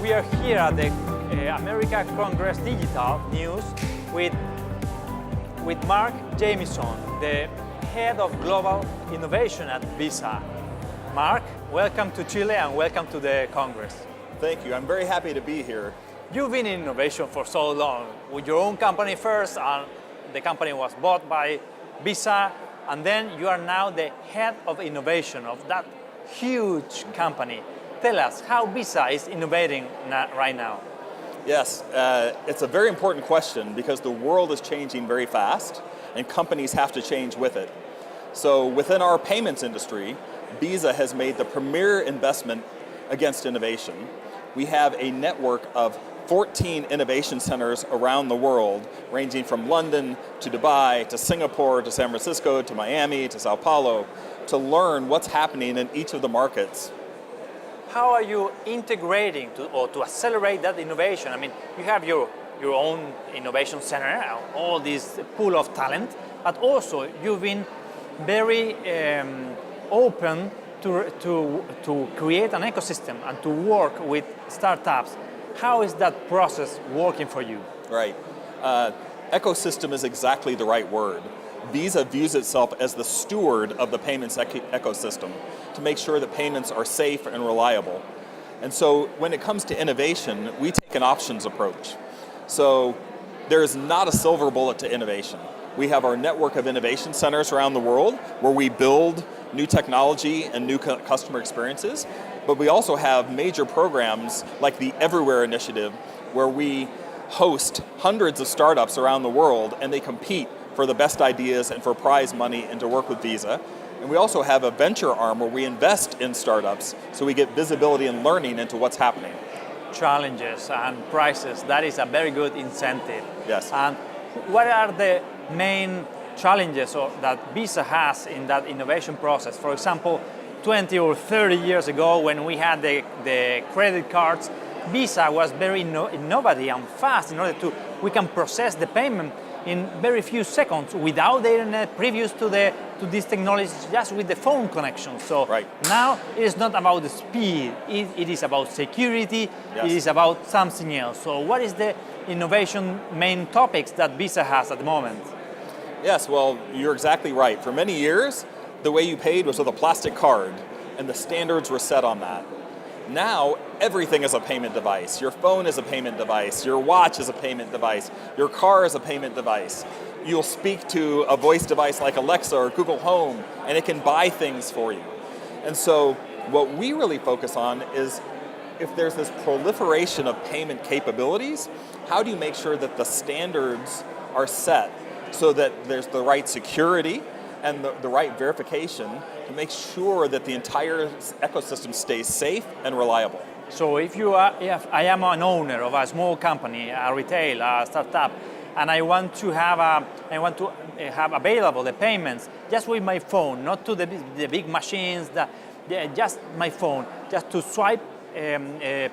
We are here at the America Congress Digital News with Mark Jamison, the head of global innovation at Visa. Mark, welcome to Chile and welcome to the Congress. Thank you. I'm very happy to be here. You've been in innovation for so long, with your own company first, and the company was bought by Visa, and then you are now the head of innovation of that huge company. Tell us how Visa is innovating right now. Yes, it's a very important question because the world is changing very fast and companies have to change with it. So within our payments industry, Visa has made the premier investment against innovation. We have a network of 14 innovation centers around the world, ranging from London to Dubai, to Singapore, to San Francisco, to Miami, to Sao Paulo, to learn what's happening in each of the markets. How are you integrating to accelerate that innovation? I mean, you have your own innovation center, all this pool of talent, but also you've been very open to create an ecosystem and to work with startups. How is that process working for you? Right. Ecosystem is exactly the right word. Visa views itself as the steward of the payments ecosystem to make sure that payments are safe and reliable. And so when it comes to innovation, we take an options approach. So there is not a silver bullet to innovation. We have our network of innovation centers around the world where we build new technology and new customer experiences, but we also have major programs like the Everywhere Initiative where we host hundreds of startups around the world and they compete for the best ideas and for prize money and to work with Visa. And we also have a venture arm where we invest in startups so we get visibility and learning into what's happening. Challenges and prizes, that is a very good incentive. Yes. And what are the main challenges that Visa has in that innovation process? For example, 20 or 30 years ago when we had the credit cards, Visa was very innovative and fast in order we can process the payment in very few seconds without the internet previous to this technology, just with the phone connection. So right. Now it is not about the speed, it is about security, yes. It is about something else. So what is the innovation main topics that Visa has at the moment? Yes, well, you're exactly right. For many years, the way you paid was with a plastic card, and the standards were set on that. Now, everything is a payment device. Your phone is a payment device. Your watch is a payment device. Your car is a payment device. You'll speak to a voice device like Alexa or Google Home, and it can buy things for you. And so, what we really focus on is if there's this proliferation of payment capabilities, how do you make sure that the standards are set so that there's the right security and the right verification to make sure that the entire ecosystem stays safe and reliable. So if I am an owner of a small company, a retail, a startup, and I want to have available the payments just with my phone, not to the big machines, just my phone, just to swipe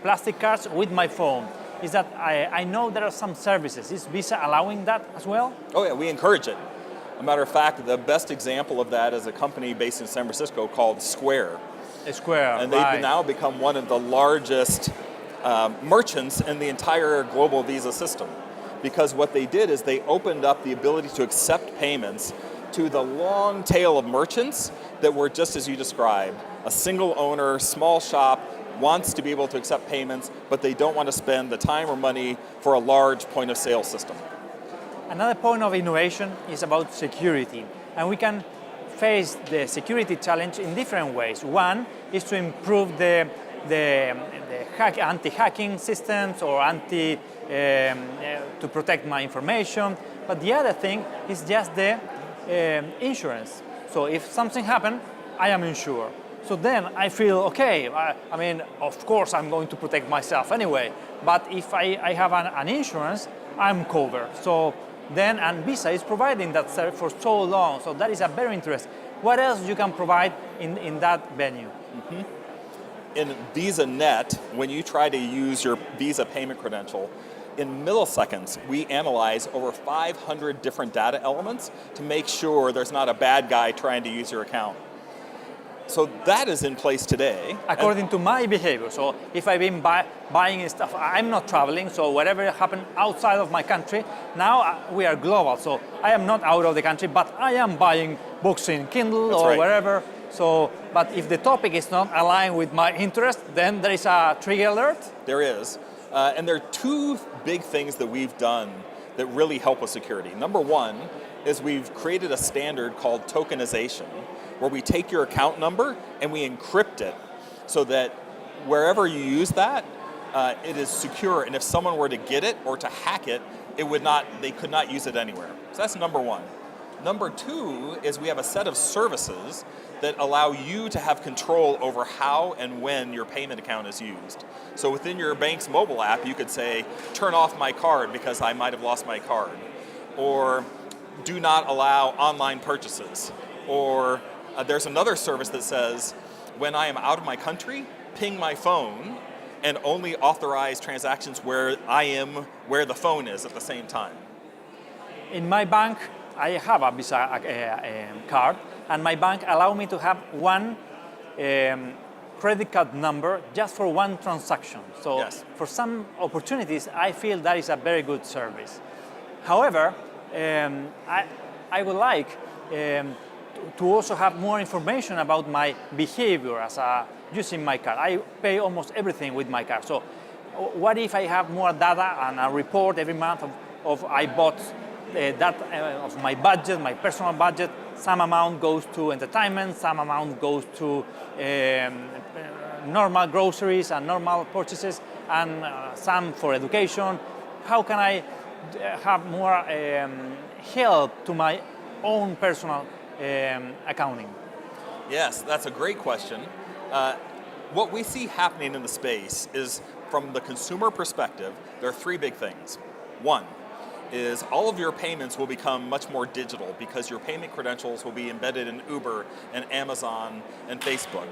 plastic cards with my phone. Is that I know there are some services. Is Visa allowing that as well? Oh yeah, we encourage it. As a matter of fact, the best example of that is a company based in San Francisco called Square. Square, and they've now become one of the largest merchants in the entire global Visa system. Because what they did is they opened up the ability to accept payments to the long tail of merchants that were just as you described. A single owner, small shop, wants to be able to accept payments, but they don't want to spend the time or money for a large point of sale system. Another point of innovation is about security, and we can face the security challenge in different ways. One is to improve the anti-hacking systems or to protect my information, but the other thing is just the insurance. So if something happens, I am insured. So then I feel okay. I mean, of course I'm going to protect myself anyway, but if I have an insurance, I'm covered. So then, and Visa is providing that service for so long, so that is a very interesting. What else you can provide in that venue? Mm-hmm. In VisaNet, when you try to use your Visa payment credential, in milliseconds, we analyze over 500 different data elements to make sure there's not a bad guy trying to use your account. So that is in place today. According to my behavior. So if I've been buying stuff, I'm not traveling, so whatever happened outside of my country, now we are global. So I am not out of the country, but I am buying books in Kindle That's or right. wherever. So, but if the topic is not aligned with my interest, then there is a trigger alert. There is. And there are two big things that we've done that really help with security. Number one is we've created a standard called tokenization, where we take your account number and we encrypt it so that wherever you use that, it is secure, and if someone were to get it or to hack it, they could not use it anywhere. So that's number one. Number two is we have a set of services that allow you to have control over how and when your payment account is used. So within your bank's mobile app, you could say, turn off my card because I might have lost my card, or do not allow online purchases, or there's another service that says, when I am out of my country, ping my phone and only authorize transactions where I am, where the phone is at the same time. In my bank, I have a Visa card, and my bank allow me to have one credit card number just for one transaction. So Yes. for some opportunities, I feel that is a very good service. However, I would like to also have more information about my behavior as using my card. I pay almost everything with my card. So what if I have more data and a report every month of I bought that of my budget, my personal budget, some amount goes to entertainment, some amount goes to normal groceries and normal purchases, and some for education. How can I have more help to my own personal accounting? Yes, that's a great question. What we see happening in the space is, from the consumer perspective, there are three big things. One is all of your payments will become much more digital because your payment credentials will be embedded in Uber and Amazon and Facebook.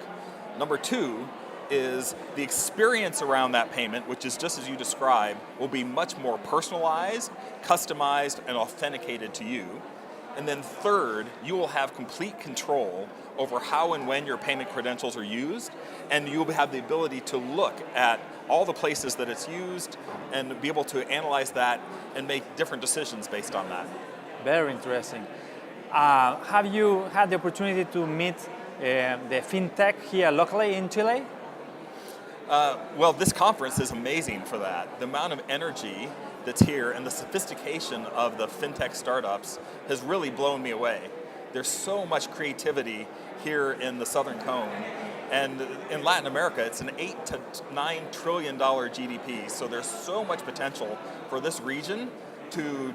Number two is the experience around that payment, which is just as you described, will be much more personalized, customized, and authenticated to you. And then third, you will have complete control over how and when your payment credentials are used, and you'll have the ability to look at all the places that it's used and be able to analyze that and make different decisions based on that. Very interesting. Have you had the opportunity to meet the Fintech here locally in Chile? Well, this conference is amazing for that. The amount of energy that's here and the sophistication of the fintech startups has really blown me away. There's so much creativity here in the Southern Cone. And in Latin America, it's an $8 to $9 trillion GDP. So there's so much potential for this region to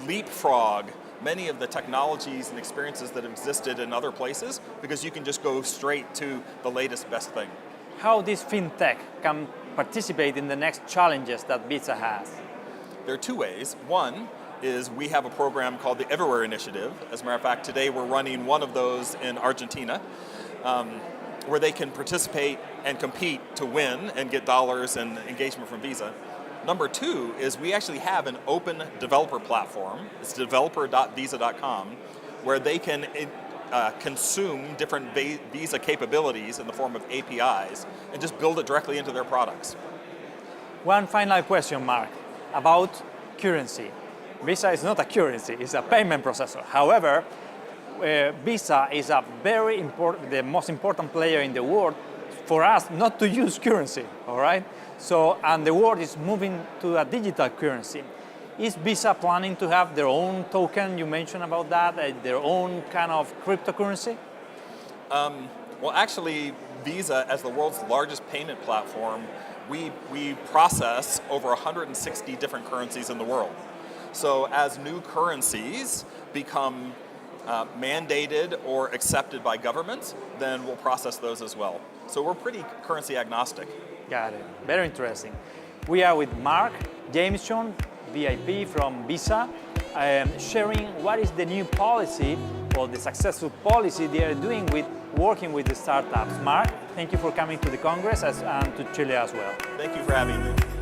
leapfrog many of the technologies and experiences that have existed in other places, because you can just go straight to the latest best thing. How this fintech can participate in the next challenges that Visa has? There are two ways. One is we have a program called the Everywhere Initiative. As a matter of fact, today we're running one of those in Argentina, where they can participate and compete to win and get dollars and engagement from Visa. Number two is we actually have an open developer platform. It's developer.visa.com, where they can consume different Visa capabilities in the form of APIs and just build it directly into their products. One final question, Mark, about currency. Visa is not a currency, it's a payment processor. However, Visa is a very important, the most important player in the world for us not to use currency, all right? So, and the world is moving to a digital currency. Is Visa planning to have their own token? You mentioned about that, their own kind of cryptocurrency? Well, actually, Visa, as the world's largest payment platform, we process over 160 different currencies in the world. So as new currencies become mandated or accepted by governments, then we'll process those as well. So we're pretty currency agnostic. Got it. Very interesting. We are with Mark Jamison, VIP from Visa, sharing what is the new policy or the successful policy they are doing with working with the startups. Mark, thank you for coming to the Congress and to Chile as well. Thank you for having me.